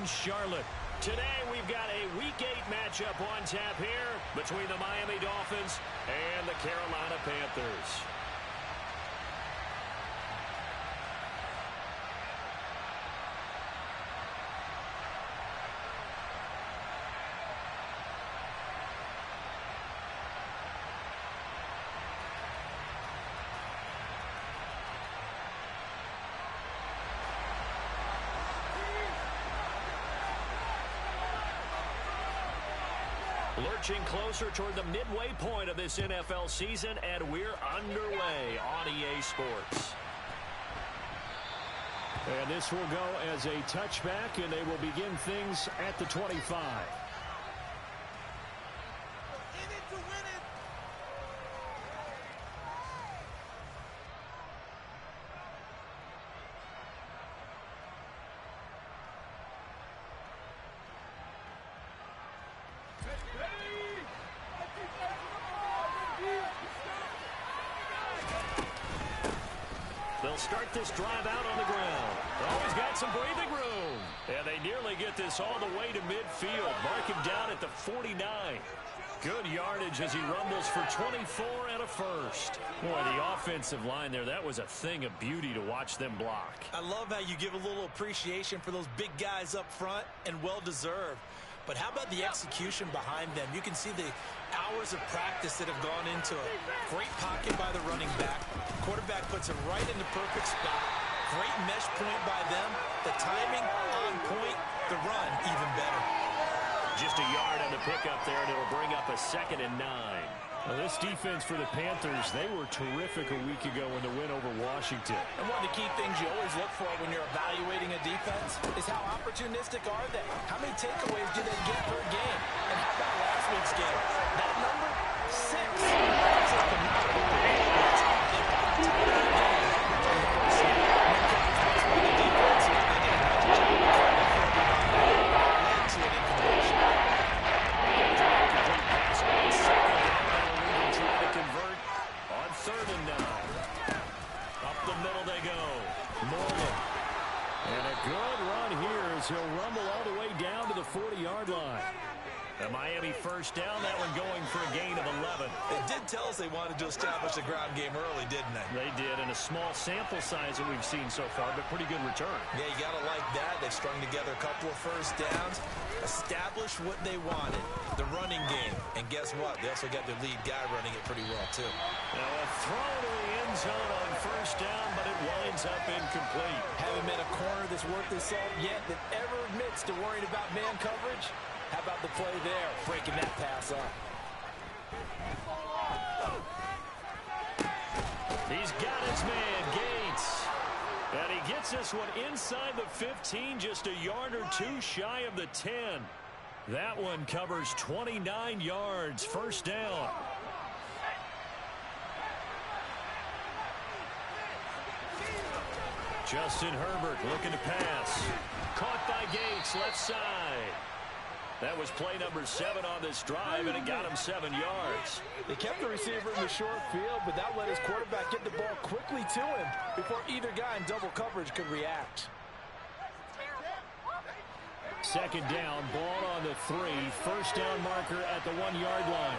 in Charlotte. Today we've got a Week 8 matchup on tap here between the Miami Dolphins and the Carolina Panthers. Lurching closer toward the midway point of this NFL season, and we're underway on EA Sports. And this will go as a touchback, and they will begin things at the 25. They'll start this drive out on the ground. Oh, he's got some breathing room. And they nearly get this all the way to midfield. Mark him down at the 49. Good yardage as he rumbles for 24 and a first. Boy, the offensive line there, that was a thing of beauty to watch them block. I love how you give a little appreciation for those big guys up front, and well-deserved. But how about the execution behind them? You can see the hours of practice that have gone into it. Great pocket by the running back. Quarterback puts him right in the perfect spot. Great mesh point by them. The timing on point. The run even better. Just a yard on the pickup there, and it'll bring up a 2nd and 9. Well, this defense for the Panthers, they were terrific a week ago in the win over Washington. And one of the key things you always look for when you're evaluating a defense is how opportunistic are they? How many takeaways do they get per game? And how about last week's game? That number 6. That's a phenomenal performance. He'll rumble all the way down to the 40-yard line. The Miami first down, that one going for a gain of 11. They did tell us they wanted to establish the ground game early, didn't they? They did, in a small sample size that we've seen so far, but pretty good return. Yeah, you got to like that. They've strung together a couple of first downs, established what they wanted, the running game. And guess what? They also got their lead guy running it pretty well, too. Now a throw to the end zone on first down, but it winds up incomplete. Haven't met a corner that's worth his salt yet that ever admits to worrying about man coverage. How about the play there, breaking that pass up? He's got his man, Gates. And he gets this one inside the 15, just a yard or two shy of the 10. That one covers 29 yards, first down. Justin Herbert looking to pass. Caught by Gates, left side. That was play number 7 on this drive, and it got him 7 yards. They kept the receiver in the short field, but that let his quarterback get the ball quickly to him before either guy in double coverage could react. Second down, ball on the 3. First down marker at the 1-yard line.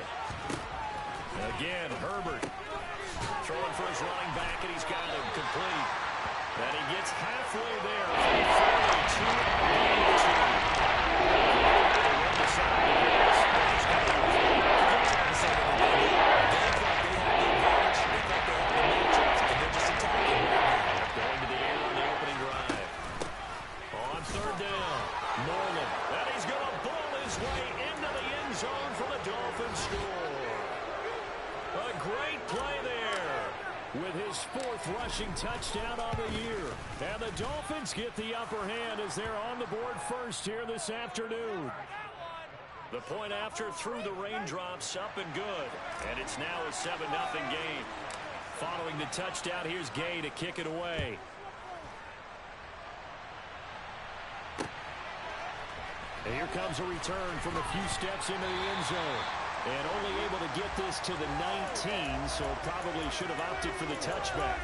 Again, Herbert throwing for his running back, and he's got him complete. And he gets halfway there. Going to the air on the opening drive. On third down, Moreland. And he's going to ball his way into the end zone for the Dolphins score. A great play there with his 4th rushing touchdown on the year. And the Dolphins get the upper hand as they're on the board first here this afternoon. The point after through the raindrops, up and good. And it's now a 7-0 game. Following the touchdown, here's Gay to kick it away. And here comes a return from a few steps into the end zone. And only able to get this to the 19, so probably should have opted for the touchback.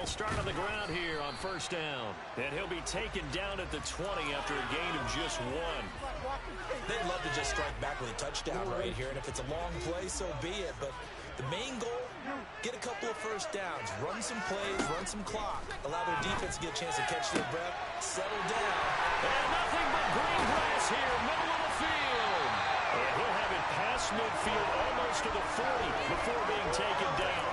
They'll start on the ground here on first down. And he'll be taken down at the 20 after a gain of just 1. They'd love to just strike back with a touchdown right here, and if it's a long play, so be it. But the main goal, get a couple of first downs, run some plays, run some clock, allow their defense to get a chance to catch their breath, settle down. And nothing but green grass here, middle of the field. And he'll have it past midfield almost to the 40 before being taken down.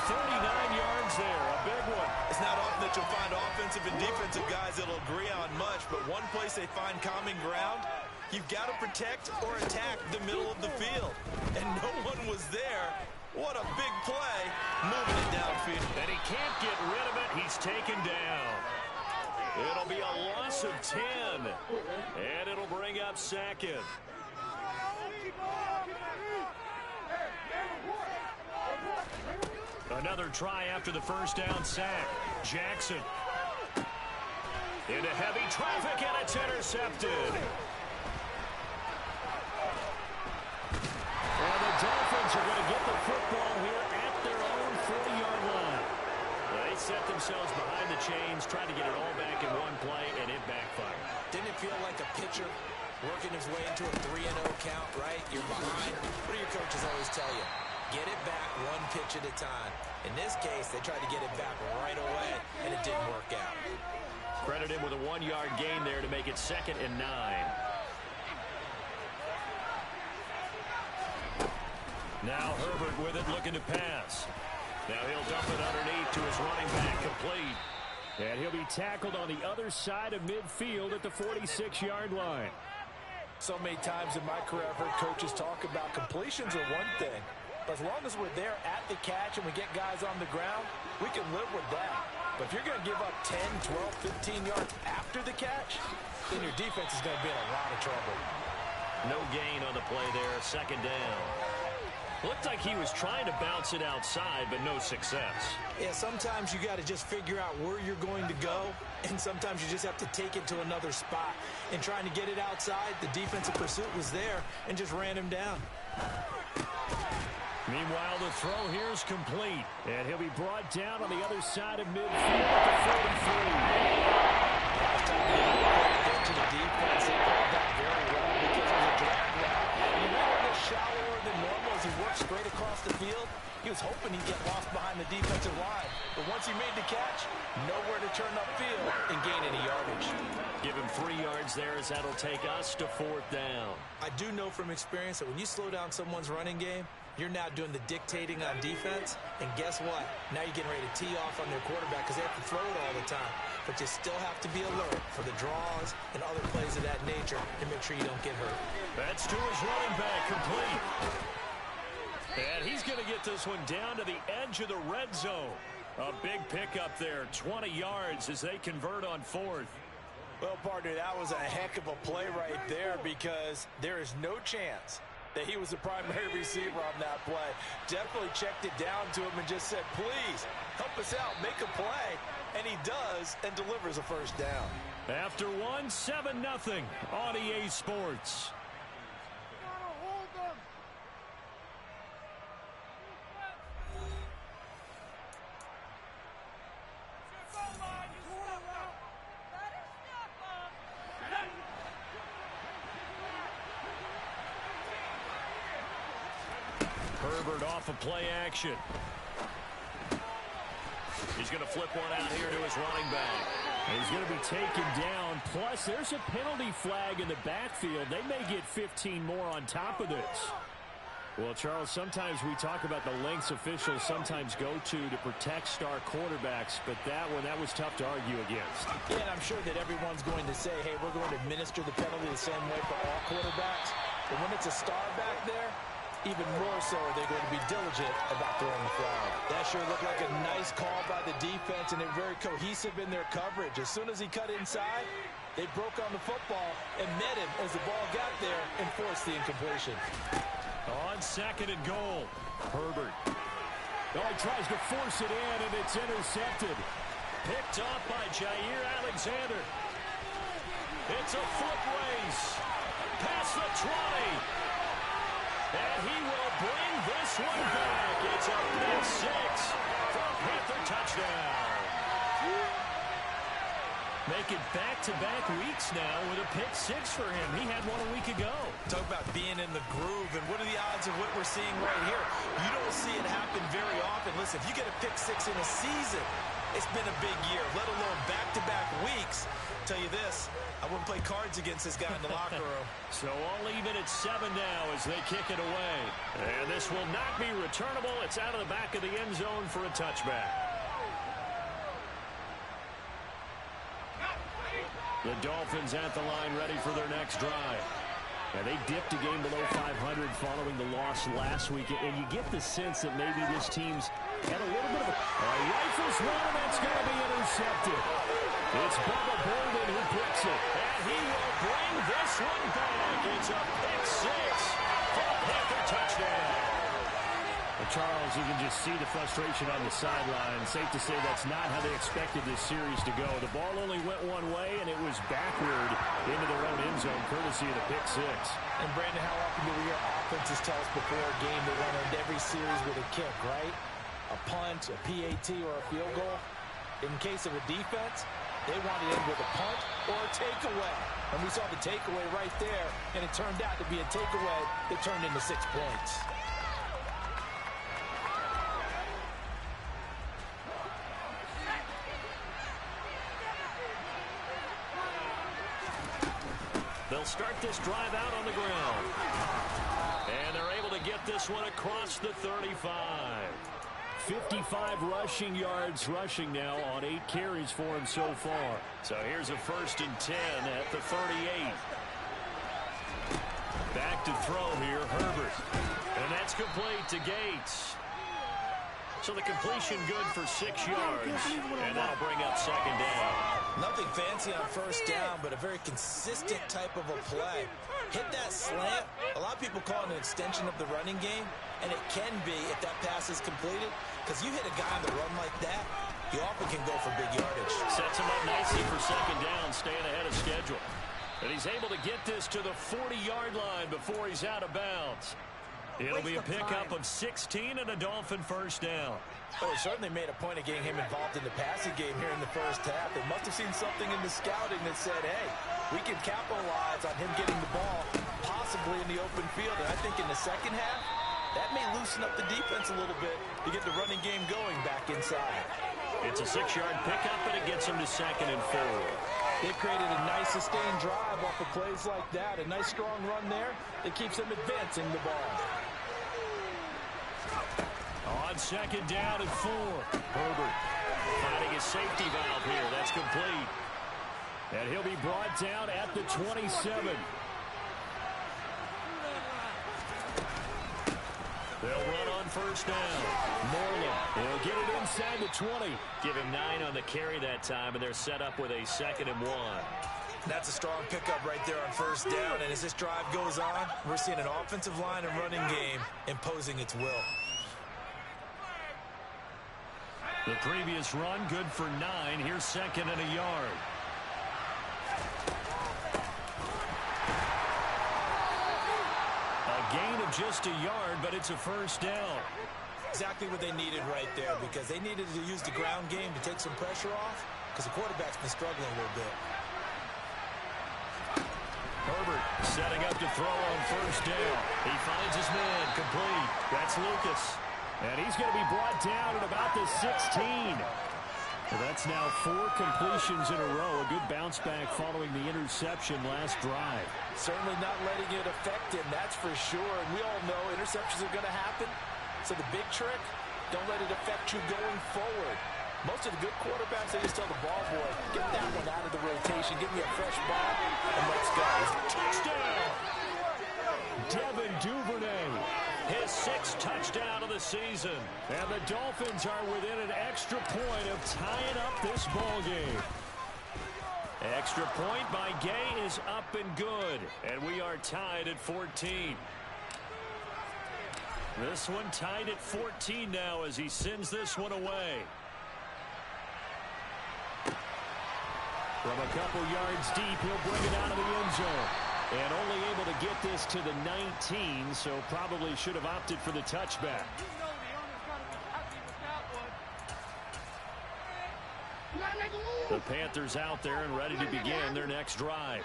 39 yards there, a big one. It's not often that you'll find offensive and defensive guys that'll agree on much, but one place they find common ground, you've got to protect or attack the middle of the field. And no one was there. What a big play, moving it downfield. And he can't get rid of it. He's taken down. It'll be a loss of 10. And it'll bring up second. Another try after the first down sack. Jackson. Into heavy traffic, and it's intercepted. And the Dolphins are going to get the football here at their own 40-yard line. They set themselves behind the chains, trying to get it all back in one play, and it backfired. Didn't it feel like a pitcher working his way into a 3-0 count, right? You're behind. What do your coaches always tell you? Get it back one pitch at a time. In this case, they tried to get it back right away, and it didn't work out. Credit him with a 1-yard gain there to make it 2nd and 9. Now Herbert with it, looking to pass. Now he'll dump it underneath to his running back, complete. And he'll be tackled on the other side of midfield at the 46-yard line. So many times in my career, I've heard coaches talk about completions are one thing. But as long as we're there at the catch and we get guys on the ground, we can live with that. But if you're going to give up 10, 12, 15 yards after the catch, then your defense is going to be in a lot of trouble. No gain on the play there, 2nd down. Looked like he was trying to bounce it outside, but no success. Yeah, sometimes you got to just figure out where you're going to go, and sometimes you just have to take it to another spot. And trying to get it outside, the defensive pursuit was there and just ran him down. Meanwhile, the throw here is complete, and he'll be brought down on the other side of midfield at the 43. To the defense, they pulled that very well because it was a drag route. And he went a little shallower than normal as he worked straight across the field. He was hoping he'd get lost behind the defensive line. But once he made the catch, nowhere to turn upfield and gain any yardage. Give him 3 yards there as that'll take us to 4th down. I do know from experience that when you slow down someone's running game, you're now doing the dictating on defense. And guess what? Now you're getting ready to tee off on their quarterback because they have to throw it all the time. But you still have to be alert for the draws and other plays of that nature to make sure you don't get hurt. That's to his running back, complete. And he's going to get this one down to the edge of the red zone. A big pickup there, 20 yards as they convert on 4th. Well, partner, that was a heck of a play right there because there is no chance that he was the primary receiver on that play. Definitely checked it down to him and just said, please, help us out, make a play. And he does and delivers a first down. After 7-0 on EA Sports. Herbert off of play action. He's going to flip one out here to his running back. And he's going to be taken down. Plus, there's a penalty flag in the backfield. They may get 15 more on top of this. Well, Charles, sometimes we talk about the lengths officials sometimes go to protect star quarterbacks, but that was tough to argue against. Yeah, and I'm sure that everyone's going to say, hey, we're going to administer the penalty the same way for all quarterbacks. But when it's a star back there, even more so are they going to be diligent about throwing the flag. That sure looked like a nice call by the defense, and they're very cohesive in their coverage. As soon as he cut inside, they broke on the football and met him as the ball got there and forced the incompletion. On 2nd and goal, Herbert. Oh, he tries to force it in, and it's intercepted. Picked off by Jair Alexander. It's a foot race. Past the 20. And he will bring this one back. It's a pick 6 for a Panther touchdown. Make it back-to-back weeks now with a pick six for him. He had one a week ago. Talk about being in the groove, and what are the odds of what we're seeing right here? You don't see it happen very often. Listen, if you get a pick six in a season, it's been a big year, let alone back-to-back weeks. Tell you this, I wouldn't play cards against this guy in the locker room. So all even at 7 now as they kick it away. And this will not be returnable. It's out of the back of the end zone for a touchback. The Dolphins at the line ready for their next drive. And they dipped a game below 500 following the loss last week. And you get the sense that maybe this team's had a little bit of a rifles one, and that's going to be intercepted. It's Bubba Bolden who picks it. And he will bring this one back. It's a pick six for a Panther touchdown. Charles, you can just see the frustration on the sideline. Safe to say that's not how they expected this series to go. The ball only went one way, and it was backward into their own end zone, courtesy of the pick six. And, Brandon, how often do we hear offenses tell us before a game they want to end every series with a kick, right? A punt, a PAT, or a field goal. In case of a defense, they want to end with a punt or a takeaway. And we saw the takeaway right there, and it turned out to be a takeaway that turned into 6 points. They'll start this drive out on the ground. And they're able to get this one across the 35. 55 rushing yards rushing now on 8 carries for him so far. So here's a 1st and 10 at the 38. Back to throw here, Herbert. And that's complete to Gates. So the completion good for 6 yards. And that'll bring up 2nd down. Nothing fancy on 1st down, but a very consistent type of a play. Hit that slant. A lot of people call it an extension of the running game, and it can be if that pass is completed, because you hit a guy on the run like that, you often can go for big yardage. Sets him up nicely for 2nd down, staying ahead of schedule. And he's able to get this to the 40-yard line before he's out of bounds. It'll be a pickup of 16 and a Dolphin 1st down. Well, they certainly made a point of getting him involved in the passing game here in the 1st half. They must have seen something in the scouting that said, hey, we can capitalize on him getting the ball possibly in the open field. And I think in the 2nd half, that may loosen up the defense a little bit to get the running game going back inside. It's a 6-yard pickup, and it gets him to 2nd and 4. They've created a nice sustained drive off of plays like that. A nice strong run there that keeps them advancing the ball. On 2nd down and 4. Herbert finding his safety valve here. That's complete. And he'll be brought down at the 27. They'll run on 1st down. Moreland, he'll get it inside the 20. Give him 9 on the carry that time, and they're set up with a 2nd and 1. That's a strong pickup right there on 1st down. And as this drive goes on, we're seeing an offensive line and running game imposing its will. The previous run good for 9. Here's 2nd and a yard. A gain of just a yard, but it's a 1st down. Exactly what they needed right there, because they needed to use the ground game to take some pressure off, because the quarterback's been struggling a little bit. Herbert setting up to throw on 1st down. He finds his man complete. That's Lucas. And he's going to be brought down at about the 16. That's now 4 completions in a row. A good bounce back following the interception last drive. Certainly not letting it affect him, that's for sure. And we all know interceptions are going to happen. So the big trick, don't let it affect you going forward. Most of the good quarterbacks, they just tell the ball boy, get that one out of the rotation, give me a fresh ball, and let's go. Touchdown! Devin Duvernay, his 6th touchdown of the season. And the Dolphins are within an extra point of tying up this ball game. Extra point by Gay is up and good. And we are tied at 14. This one tied at 14 now as he sends this one away. From a couple yards deep, he'll bring it out of the end zone. And only able to get this to the 19, so probably should have opted for the touchback. You know the owner's got to be happy with that one. You got to make a move. The Panthers out there and ready to begin their next drive.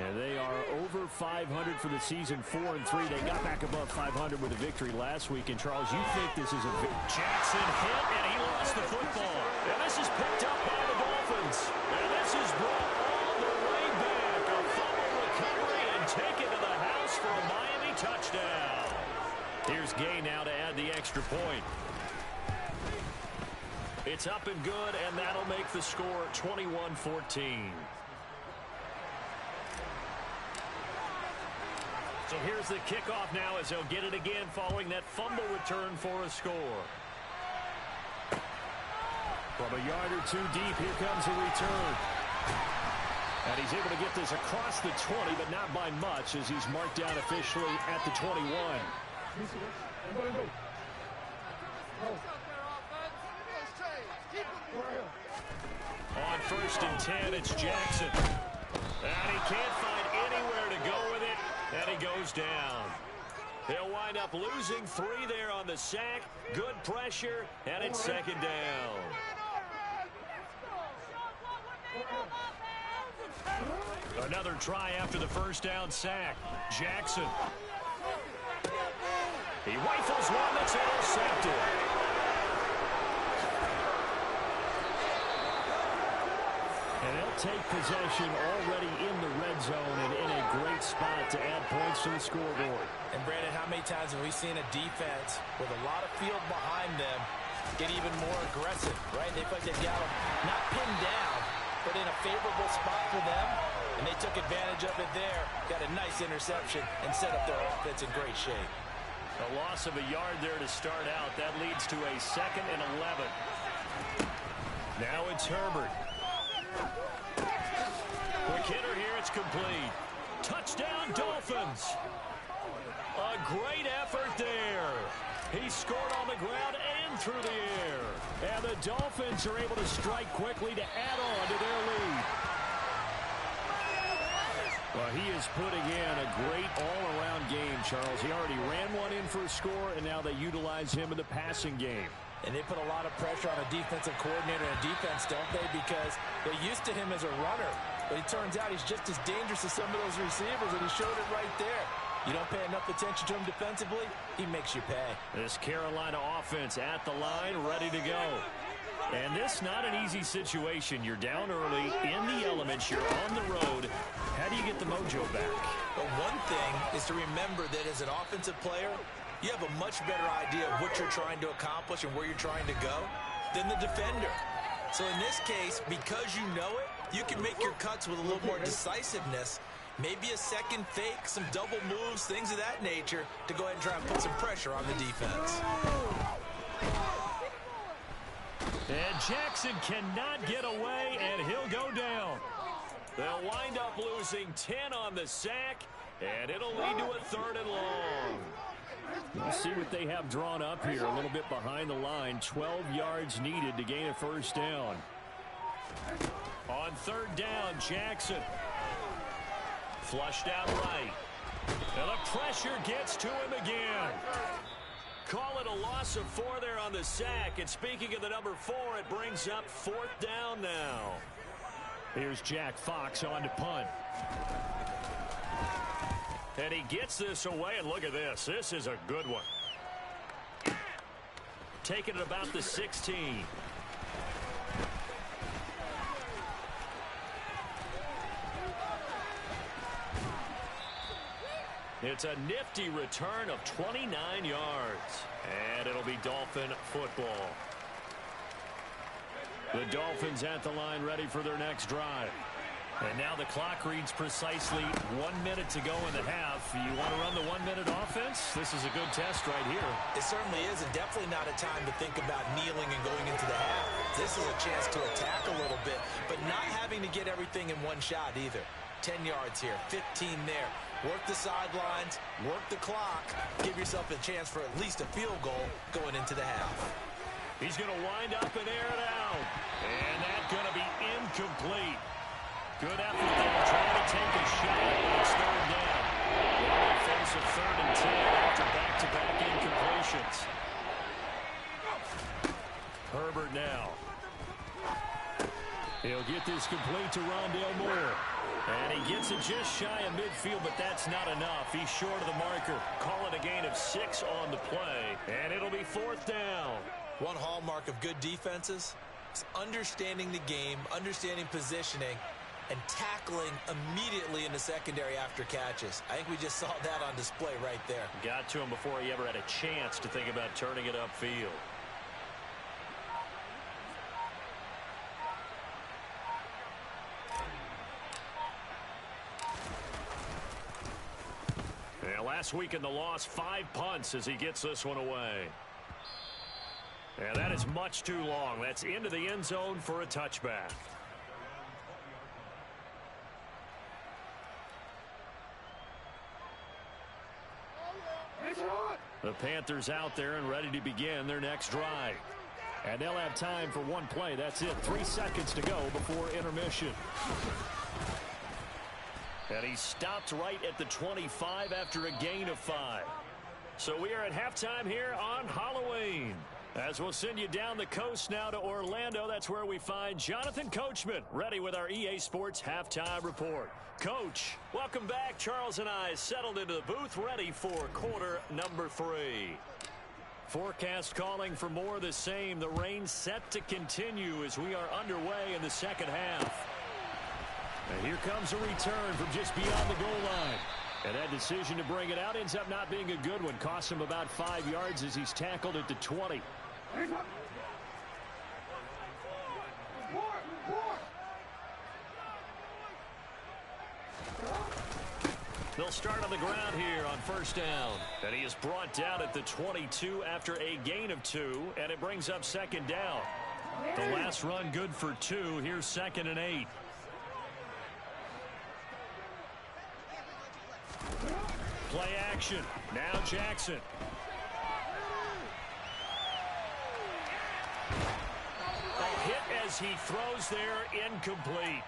And they are over 500 for the season, 4-3. They got back above 500 with a victory last week. And, Charles, you think this is a victory? Jackson hit, and he lost the football. And this is picked up by the Dolphins. And this is brought all the way back. A fumble recovery and taken to the house for a Miami touchdown. Here's Gay now to add the extra point. It's up and good, and that'll make the score 21-14. So here's the kickoff now as they'll get it again following that fumble return for a score. From a yard or two deep, here comes a return. And he's able to get this across the 20, but not by much as he's marked down officially at the 21. On 1st and 10, it's Jackson. And he can't find anywhere to go with it, and he goes down. They'll wind up losing 3 there on the sack. Good pressure, and it's 2nd down. Another try after the 1st down sack. Jackson. He rifles one that's intercepted. And they'll take possession already in the red zone and in a great spot to add points to the scoreboard. And, Brandon, how many times have we seen a defense with a lot of field behind them get even more aggressive, right? They feel like they've got them not pinned down, but in a favorable spot for them, and they took advantage of it there, got a nice interception, and set up their offense in great shape. A loss of a yard there to start out. That leads to a 2nd and 11. Now it's Herbert. Quick hitter here, it's complete. Touchdown, Dolphins. A great effort there. He scored on the ground and through the air. And the Dolphins are able to strike quickly to add on to their lead. Well, he is putting in a great all-around game, Charles. He already ran one in for a score, and now they utilize him in the passing game. And they put a lot of pressure on a defensive coordinator and defense, don't they? Because they're used to him as a runner. But it turns out he's just as dangerous as some of those receivers, and he showed it right there. You don't pay enough attention to him defensively, he makes you pay. This Carolina offense at the line, ready to go. And this not an easy situation. You're down early, in the elements, you're on the road. How do you get the mojo back? Well, one thing is to remember that as an offensive player, you have a much better idea of what you're trying to accomplish and where you're trying to go than the defender. So in this case, because you know it, you can make your cuts with a little more decisiveness. Maybe a second fake, some double moves, things of that nature to go ahead and try and put some pressure on the defense. And Jackson cannot get away, and he'll go down. They'll wind up losing 10 on the sack, and it'll lead to a 3rd and long. We'll see what they have drawn up here. A little bit behind the line. 12 yards needed to gain a 1st down. On 3rd down, Jackson. Flushed out right. And the pressure gets to him again. Call it a loss of 4 there on the sack. And speaking of the number 4, it brings up 4th down now. Here's Jack Fox on to punt. And he gets this away, and look at this. This is a good one. Taking it about the 16. It's a nifty return of 29 yards. And it'll be Dolphin football. The Dolphins at the line ready for their next drive. And now the clock reads precisely 1 minute to go in the half. You want to run the 1 minute offense? This is a good test right here. It certainly is, and definitely not a time to think about kneeling and going into the half. This is a chance to attack a little bit, but not having to get everything in one shot either. 10 yards here, 15 there. Work the sidelines, work the clock, give yourself a chance for at least a field goal going into the half. He's going to wind up and air it out. And that's going to be incomplete. Good effort there, trying to take a shot, but it's 3rd down. They'll face a 3rd and 10 after back-to-back incompletions. Herbert now. He'll get this complete to Rondale Moore. And he gets it just shy of midfield, but that's not enough. He's short of the marker. Call it a gain of 6 on the play, and it'll be 4th down. One hallmark of good defenses is understanding the game, understanding positioning, and tackling immediately in the secondary after catches. I think we just saw that on display right there. Got to him before he ever had a chance to think about turning it upfield. Last week in the loss, 5 punts as he gets this one away. And that is much too long. That's into the end zone for a touchback. The Panthers out there and ready to begin their next drive. And they'll have time for one play. That's it. 3 seconds to go before intermission. And he stopped right at the 25 after a gain of 5. So we are at halftime here on Halloween. As we'll send you down the coast now to Orlando, that's where we find Jonathan Coachman ready with our EA Sports Halftime Report. Coach, welcome back. Charles and I settled into the booth ready for quarter number 3. Forecast calling for more of the same. The rain set to continue as we are underway in the second half. And here comes a return from just beyond the goal line. And that decision to bring it out ends up not being a good one. Costs him about 5 yards as he's tackled at the 20. They'll start on the ground here on first down. And he is brought down at the 22 after a gain of 2. And it brings up second down. The last run good for 2. Here's 2nd and 8. Play action. Now Jackson. A hit as he throws there, incomplete.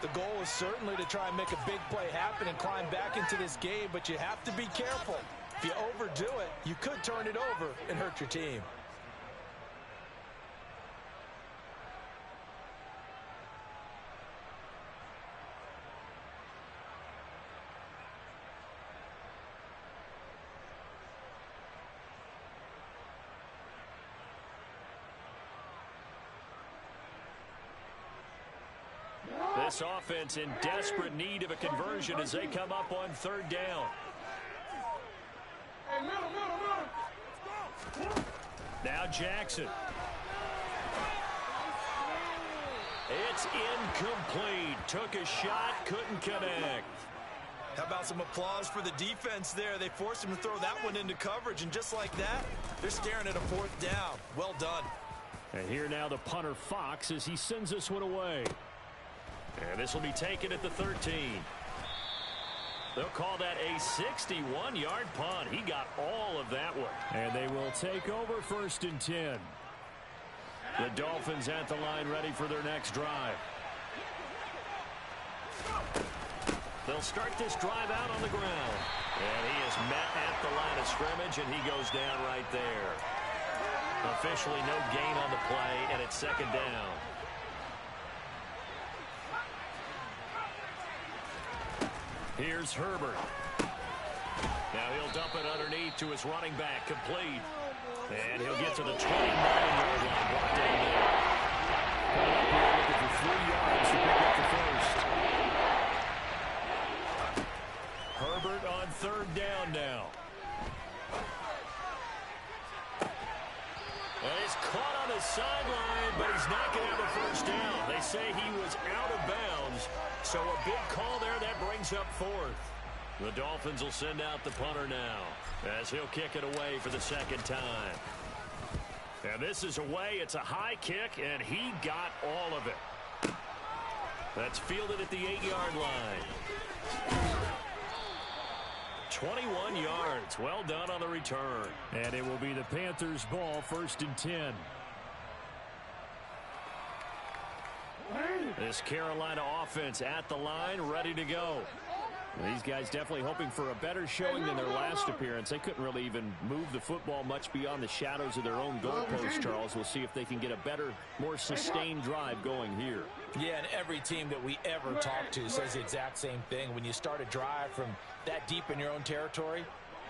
The goal is certainly to try and make a big play happen and climb back into this game, but you have to be careful. If you overdo it, you could turn it over and hurt your team. This offense in desperate need of a conversion as they come up on 3rd down. Now Jackson. It's incomplete. Took a shot, couldn't connect. How about some applause for the defense there? They forced him to throw that one into coverage, and just like that, they're staring at a 4th down. Well done. And here now the punter Fox as he sends this one away. And this will be taken at the 13. They'll call that a 61-yard punt. He got all of that one. And they will take over 1st and 10. The Dolphins at the line ready for their next drive. They'll start this drive out on the ground. And he is met at the line of scrimmage, and he goes down right there. Officially no gain on the play, and it's 2nd down. Here's Herbert. Now he'll dump it underneath to his running back, complete. And he'll get to the 29-yard line, brought down there. Coming up here looking for 3 yards to pick up the first. Herbert on 3rd down now. And he's caught on the sideline, but he's not going to have a first down. They say he was out of bounds, so a big call there that brings up 4th. The Dolphins will send out the punter now as he'll kick it away for the 2nd time. And this is away. It's a high kick, and he got all of it. That's fielded at the 8-yard line. 21 yards. Well done on the return. And it will be the Panthers' ball, 1st and 10. This Carolina offense at the line, ready to go. These guys definitely hoping for a better showing than their last appearance. They couldn't really even move the football much beyond the shadows of their own goalpost, Charles. We'll see if they can get a better, more sustained drive going here. Yeah, and every team that we ever talk to says the exact same thing. When you start a drive from that deep in your own territory,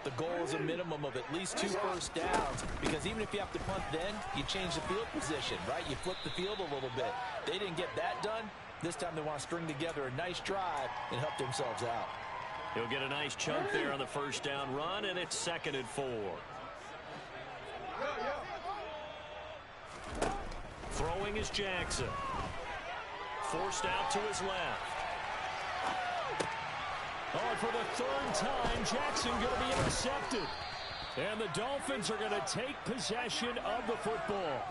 the goal is a minimum of at least 2 first downs, because even if you have to punt then, you change the field position, right? You flip the field a little bit. They didn't get that done. This time they want to string together a nice drive and help themselves out. He'll get a nice chunk there on the first down run, and it's 2nd and 4. Throwing is Jackson. Forced out to his left. Oh, and for the 3rd time, Jackson going to be intercepted. And the Dolphins are going to take possession of the football.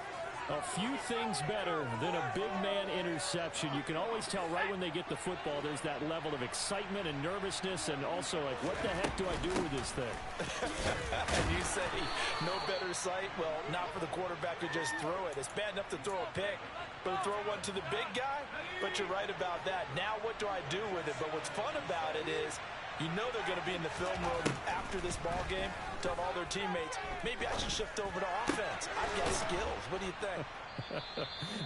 A few things better than a big man interception. You can always tell right when they get the football, there's that level of excitement and nervousness, and also like, what the heck do I do with this thing? And you say no better sight? Well, not for the quarterback to just throw it. It's bad enough to throw a pick, but to throw one to the big guy? But you're right about that. Now what do I do with it? But what's fun about it is you know they're going to be in the film room after this ball game, tell all their teammates, maybe I should shift over to offense. I've got skills. What do you think?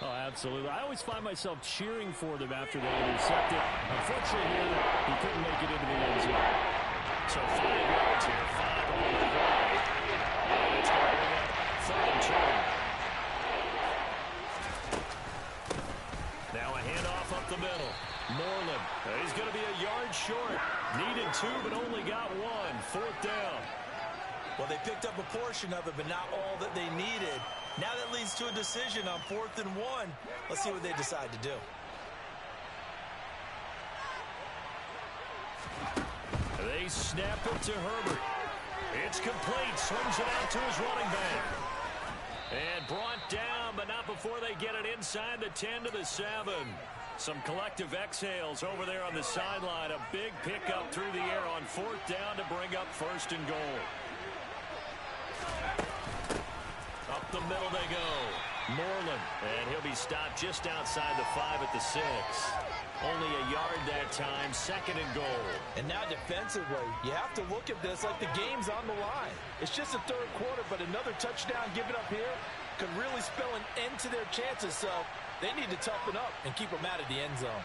Oh, absolutely. I always find myself cheering for them after they intercept it. Unfortunately, here, he couldn't make it into the end zone. So 5 yards here, 5 on the play. And it's going to bring up 3rd and 2. Now a handoff up the middle. Moreland, he's going to be a yard short. Needed 2, but only got 1. 4th down. Well, they picked up a portion of it, but not all that they needed. Now that leads to a decision on 4th and 1. Let's see what they decide to do. They snap it to Herbert. It's complete. Swings it out to his running back. And brought down, but not before they get it inside the 10 to the 7. Some collective exhales over there on the sideline. A big pickup through the air on 4th down to bring up 1st and goal. Up the middle they go. Moreland, and he'll be stopped just outside the 5 at the 6. Only a yard that time, 2nd and goal. And now defensively, you have to look at this like the game's on the line. It's just the 3rd quarter, but another touchdown given up here could really spell an end to their chances. So they need to toughen up and keep them out of the end zone.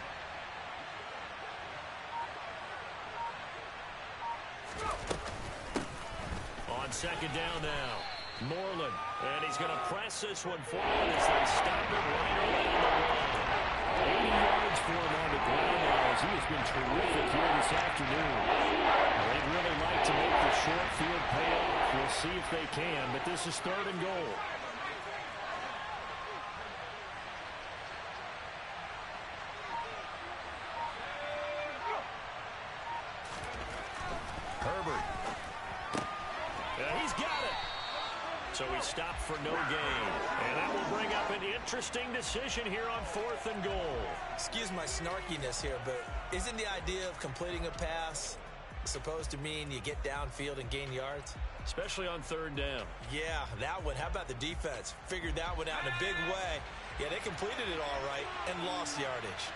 On 2nd down now, Moreland, and he's going to press this one forward as they stop it right around the line. 80 yards for him on the ground now as he has been terrific here this afternoon. They'd really like to make the short field pay off. We'll see if they can, but this is 3rd and goal. Herbert. He's got it. So he stopped for no gain. And that will bring up an interesting decision here on 4th and goal. Excuse my snarkiness here, but isn't the idea of completing a pass supposed to mean you get downfield and gain yards? Especially on 3rd down. Yeah, that one. How about the defense? Figured that one out in a big way. Yeah, they completed it all right and lost yardage.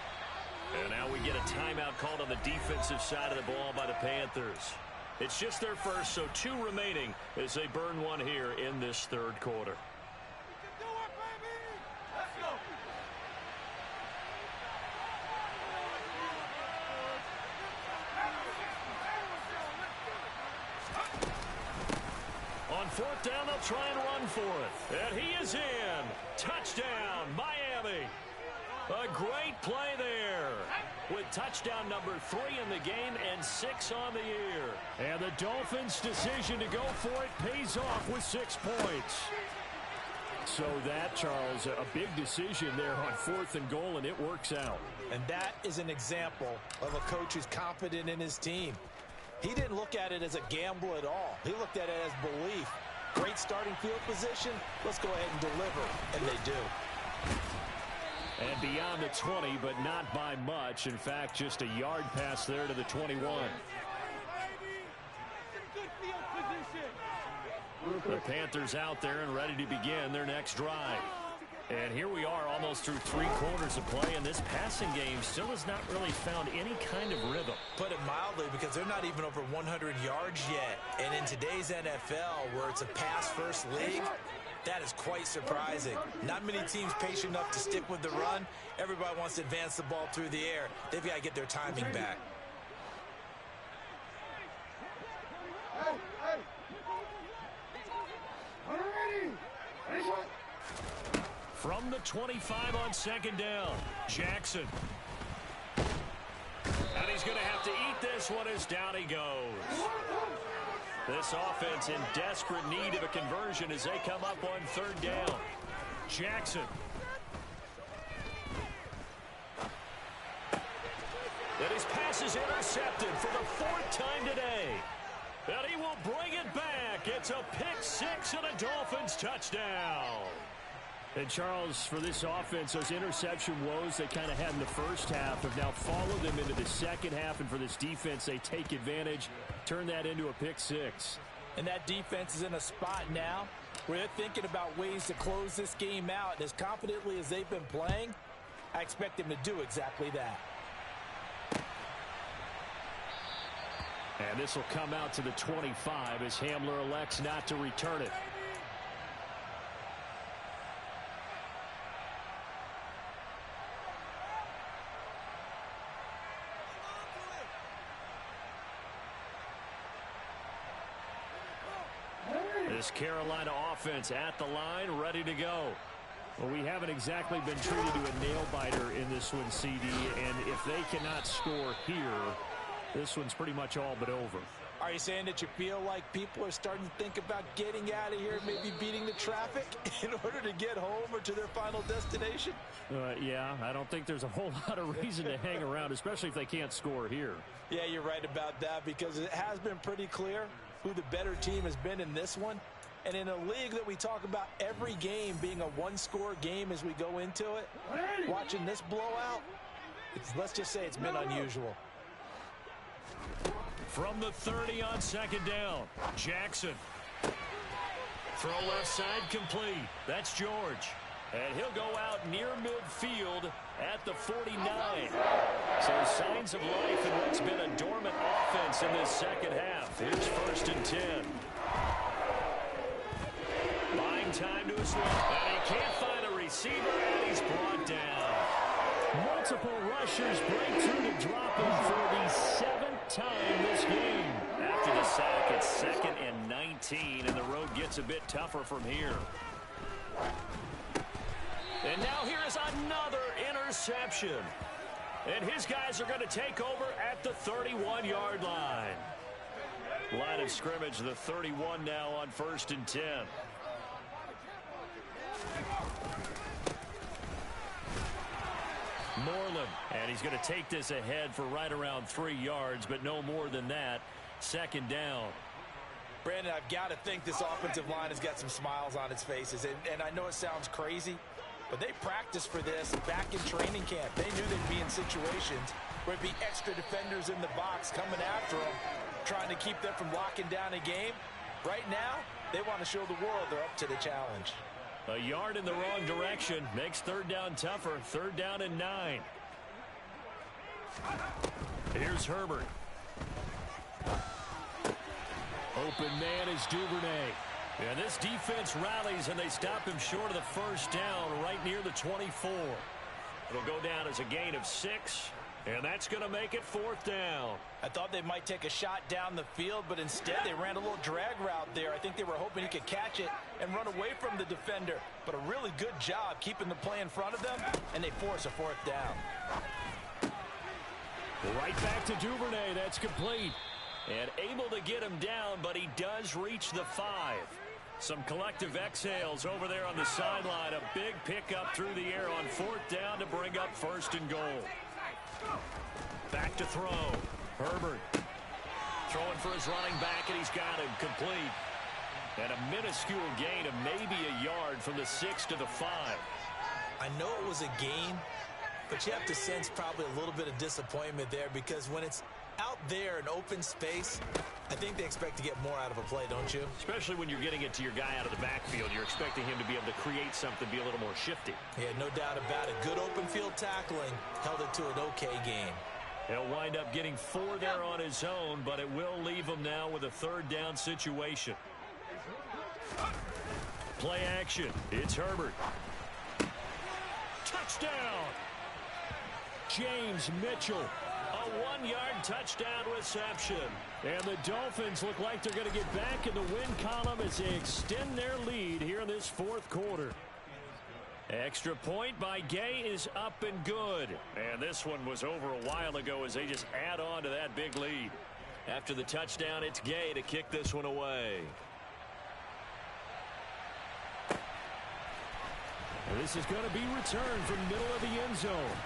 And now we get a timeout called on the defensive side of the ball by the Panthers. It's just their first, so 2 remaining as they burn 1 here in this 3rd quarter. On 4th down, they'll try and run for it. And he is in. Touchdown, Miami. A great play there with touchdown number 3 in the game and 6 on the year. And the Dolphins' decision to go for it pays off with 6 points. So that, Charles, a big decision there on 4th and goal, and it works out. And that is an example of a coach who's confident in his team. He didn't look at it as a gamble at all. He looked at it as belief. Great starting field position. Let's go ahead and deliver. And they do. And beyond the 20, but not by much. In fact, just a yard pass there to the 21. The Panthers out there and ready to begin their next drive. And here we are almost through 3 quarters of play, and this passing game still has not really found any kind of rhythm. Put it mildly, because they're not even over 100 yards yet. And in today's NFL, where it's a pass-first league, that is quite surprising. Not many teams patient enough to stick with the run. Everybody wants to advance the ball through the air. They've got to get their timing back. From the 25 on second down, Jackson. And he's going to have to eat this one as down he goes. This offense in desperate need of a conversion as they come up on third down. Jackson. And his pass is intercepted for the 4th time today. And he will bring it back. It's a pick 6 and a Dolphins touchdown. And, Charles, for this offense, those interception woes they kind of had in the first half have now followed them into the second half. And for this defense, they take advantage, turn that into a pick 6. And that defense is in a spot now where they're thinking about ways to close this game out. And as confidently as they've been playing, I expect them to do exactly that. And this will come out to the 25 as Hamler elects not to return it. This Carolina offense at the line, ready to go. Well, we haven't exactly been treated to a nail-biter in this one, CD, and if they cannot score here, this one's pretty much all but over. Are you saying that you feel like people are starting to think about getting out of here, maybe beating the traffic in order to get home or to their final destination? Yeah, I don't think there's a whole lot of reason to hang around, especially if they can't score here. Yeah, you're right about that, because it has been pretty clear who the better team has been in this one. And in a league that we talk about every game being a one-score game as we go into it, watching this blowout, let's just say it's been unusual. From the 30 on second down, Jackson. Throw left side complete. That's George. And he'll go out near midfield at the 49. So signs of life in what's been a dormant offense in this second half. Here's 1st and 10. Buying time to his left. And he can't find a receiver, and he's brought down. Multiple rushers break through to drop him for the 7th time this game. After the sack, it's 2nd and 19, and the road gets a bit tougher from here. And now here is another interception. And his guys are going to take over at the 31-yard line. Line of scrimmage, the 31 now on 1st and 10. Moreland, and he's going to take this ahead for right around 3 yards, but no more than that. 2nd down. Brandon, I've got to think this offensive line has got some smiles on its faces. And I know it sounds crazy, but they practiced for this back in training camp. They knew they'd be in situations where it'd be extra defenders in the box coming after them, trying to keep them from locking down a game. Right now, they want to show the world they're up to the challenge. A yard in the wrong direction makes 3rd down tougher. 3rd down and 9. Here's Herbert. Open man is Duvernay. And this defense rallies, and they stop him short of the 1st down right near the 24. It'll go down as a gain of 6, and that's going to make it 4th down. I thought they might take a shot down the field, but instead they ran a little drag route there. I think they were hoping he could catch it and run away from the defender. But a really good job keeping the play in front of them, and they force a 4th down. Right back to Duvernay. That's complete. And able to get him down, but he does reach the 5. Some collective exhales over there on the sideline. A big pickup through the air on 4th down to bring up 1st and goal. Back to throw. Herbert throwing for his running back, and he's got him complete. And a minuscule gain of maybe a yard from the 6 to the 5. I know it was a gain, But you have to sense probably a little bit of disappointment there because when it's out there in open space, I think they expect to get more out of a play, don't you? Especially when you're getting it to your guy out of the backfield. You're expecting him to be able to create something, be a little more shifty. Yeah, no doubt about it. Good open field tackling held it to an okay game. He'll wind up getting 4 there on his own, but it will leave him now with a third down situation. Play action. It's Herbert. Touchdown! James Mitchell. A 1-yard touchdown reception. And the Dolphins look like they're going to get back in the win column as they extend their lead here in this fourth quarter. Extra point by Gay is up and good. And this one was over a while ago as they just add on to that big lead. After the touchdown, it's Gay to kick this one away. This is going to be returned from the middle of the end zone.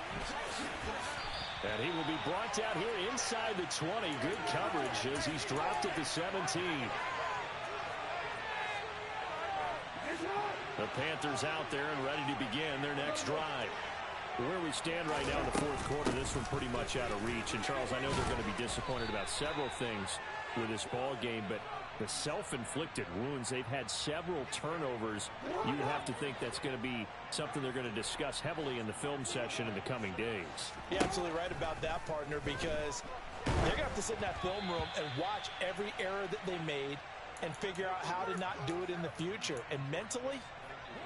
And he will be brought down here inside the 20. Good coverage as he's dropped at the 17. The Panthers out there and ready to begin their next drive. Where we stand right now in the fourth quarter, this one pretty much out of reach. And, Charles, I know they're going to be disappointed about several things with this ball game, but the self-inflicted wounds, they've had several turnovers. You would have to think that's going to be something they're going to discuss heavily in the film session in the coming days. You're absolutely right about that, partner, because they're going to have to sit in that film room and watch every error that they made and figure out how to not do it in the future. And mentally,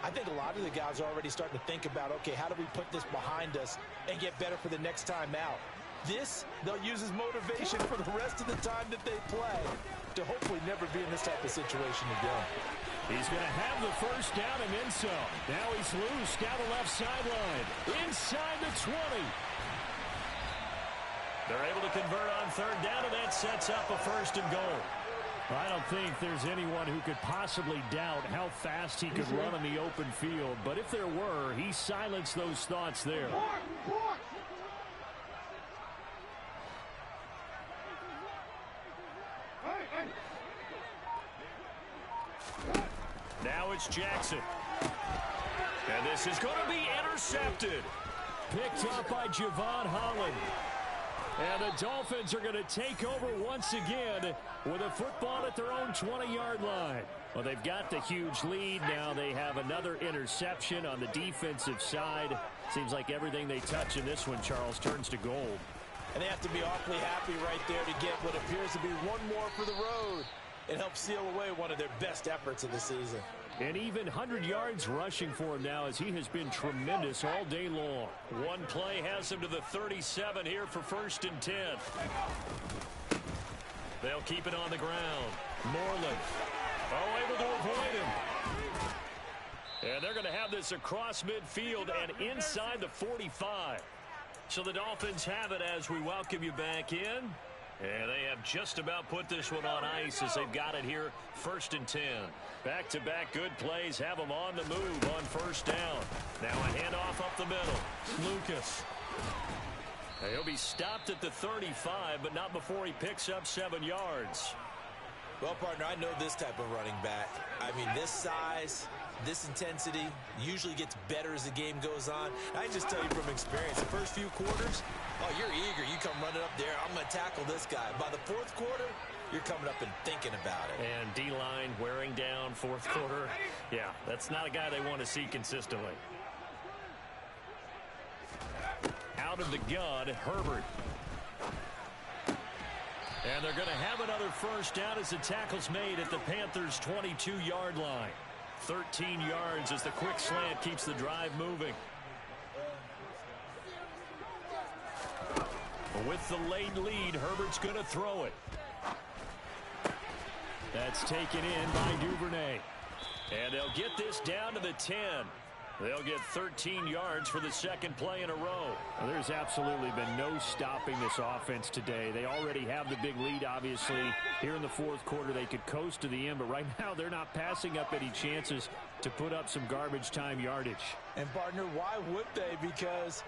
I think a lot of the guys are already starting to think about, okay, how do we put this behind us and get better for the next time out? This, they'll use as motivation for the rest of the time that they play to hopefully never be in this type of situation again. He's going to have the first down and then some. Now he's loose down the left sideline. Inside the 20. They're able to convert on third down, and that sets up a first and goal. I don't think there's anyone who could possibly doubt how fast he could run on the open field. But if there were, he silenced those thoughts there. Now it's Jackson. And this is going to be intercepted. Picked up by Javon Holland. And the Dolphins are going to take over once again with a football at their own 20-yard line. Well, they've got the huge lead. Now they have another interception on the defensive side. Seems like everything they touch in this one, Charles, turns to gold. And they have to be awfully happy right there to get what appears to be one more for the road. It helps seal away one of their best efforts of the season. And even 100 yards rushing for him now as he has been tremendous all day long. One play has him to the 37 here for first and 10. They'll keep it on the ground. Moreland. Oh, able to avoid him. And they're going to have this across midfield and inside the 45. So the Dolphins have it as we welcome you back in. And they have just about put this one on ice as they've got it here, first and 10. Back-to-back good plays have them on the move on first down. Now a handoff up the middle. Lucas. He'll be stopped at the 35, but not before he picks up 7 yards. Well, partner, I know this type of running back. I mean, this size, this intensity usually gets better as the game goes on. I just tell you from experience, the first few quarters, oh, you're eager. You come running up there. I'm going to tackle this guy. By the fourth quarter, you're coming up and thinking about it. And D-line wearing down fourth quarter. Yeah, that's not a guy they want to see consistently. Out of the gun, Herbert. And they're going to have another first down as the tackle's made at the Panthers' 22-yard line. 13 yards as the quick slant keeps the drive moving. With the late lead, Herbert's going to throw it. That's taken in by Duvernay. And they'll get this down to the 10. They'll get 13 yards for the second play in a row. Well, there's absolutely been no stopping this offense today. They already have the big lead, obviously. Here in the fourth quarter, they could coast to the end, but right now they're not passing up any chances to put up some garbage time yardage. And, partner, why would they? Because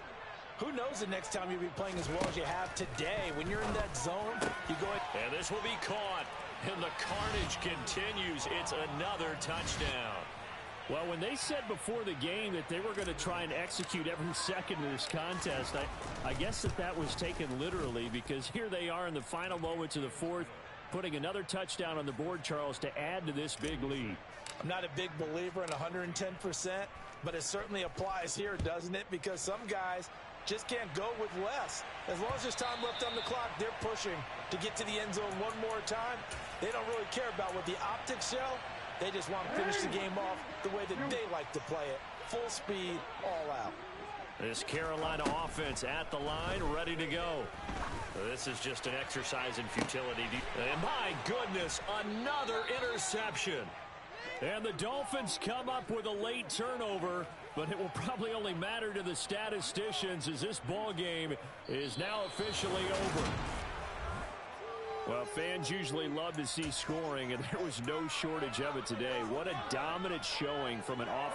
who knows the next time you'll be playing as well as you have today. When you're in that zone, you go ahead. And this will be caught. And the carnage continues. It's another touchdown. Well, when they said before the game that they were going to try and execute every second of this contest, I guess that was taken literally, because here they are in the final moments of the fourth, putting another touchdown on the board, Charles, to add to this big lead. I'm not a big believer in 110%, but it certainly applies here, doesn't it? Because some guys just can't go with less. As long as there's time left on the clock, they're pushing to get to the end zone one more time. They don't really care about what the optics show. They just want to finish the game off the way that they like to play it. Full speed, all out. This Carolina offense at the line, ready to go. This is just an exercise in futility. And my goodness, another interception. And the Dolphins come up with a late turnover, but it will probably only matter to the statisticians as this ball game is now officially over. Well, fans usually love to see scoring, and there was no shortage of it today. What a dominant showing from an offense.